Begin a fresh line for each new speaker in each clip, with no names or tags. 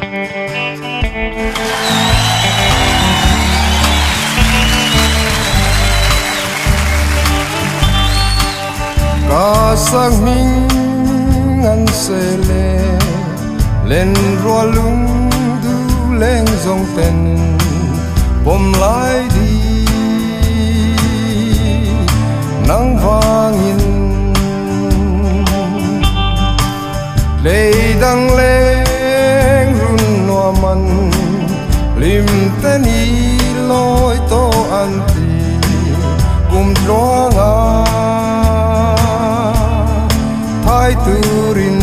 cả sang mình ngăn xe lên rùa lung du lên dòng tên bom lại đi nắng vàng in lệ đang lên run noa man lim tên y lối to an ti cùng loa ngà thái turin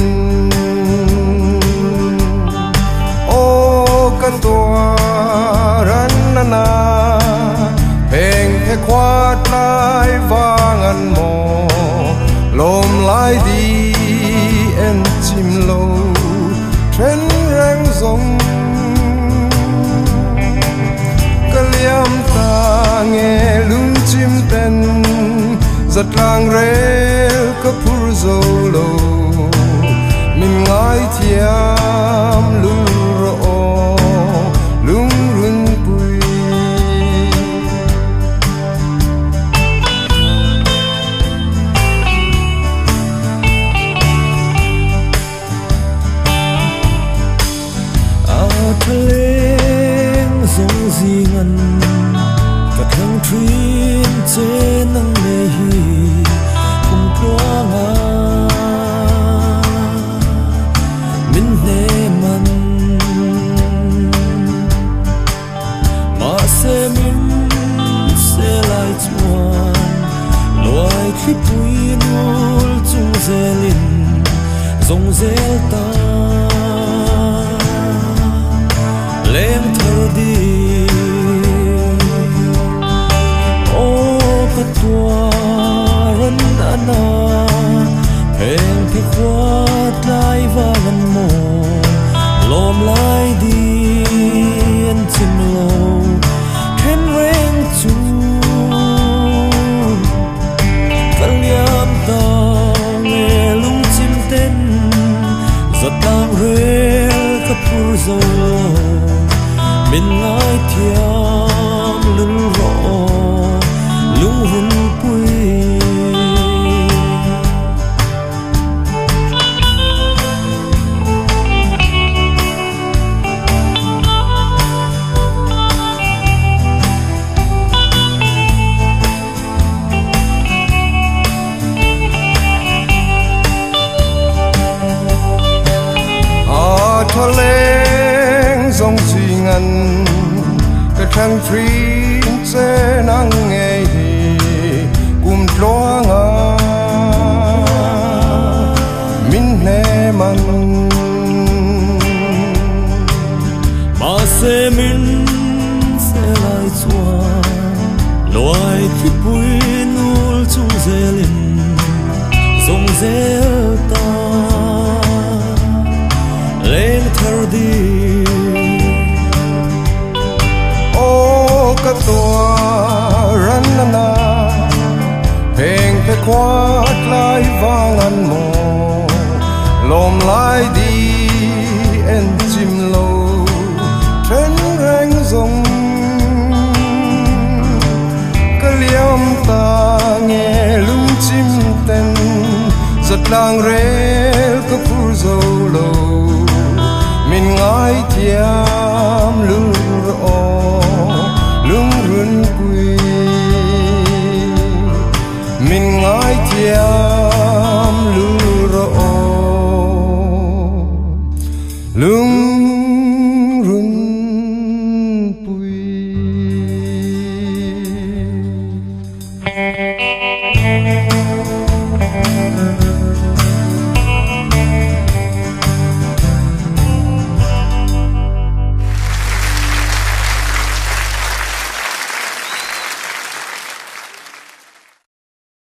o kan tua ran na peng he kwat lai vangan mo lom lai di en chim lo tren rang zong kaliam ta nghe lung chim ten giật lang rel ka pur zo lo min ngai thiam lung ro lung run pui
ao thaleng zong zingan ka thang thin che nang nei hi kum tlanga min ne man ma se min se lai chuan loi thi pui nul chung zelin zong zel ta lem thar di o ka tua ran ana heng thi khwat lai vangan mo lom lai di an chim lo khen reng chu kalyam ta nge lung chim ten zatang rel ka pur zo min ngai thiam lung ro lung hun pui
thọ lên dòng suy ngân cái thằng phin sẽ nắng nghe cùng lo ngà min nè man
ma se min se lai chuan loi thi pui nul chung zelin zong zel ta lên thar di
o ka tua ran na peng pe kwat lai vangan mo lom lai di en chim lo tren rang zong kaliam ta nghe lung chim ten giật lang rel ka pur zo lo min ngai thiam lung ro lung run pui min ngai thiam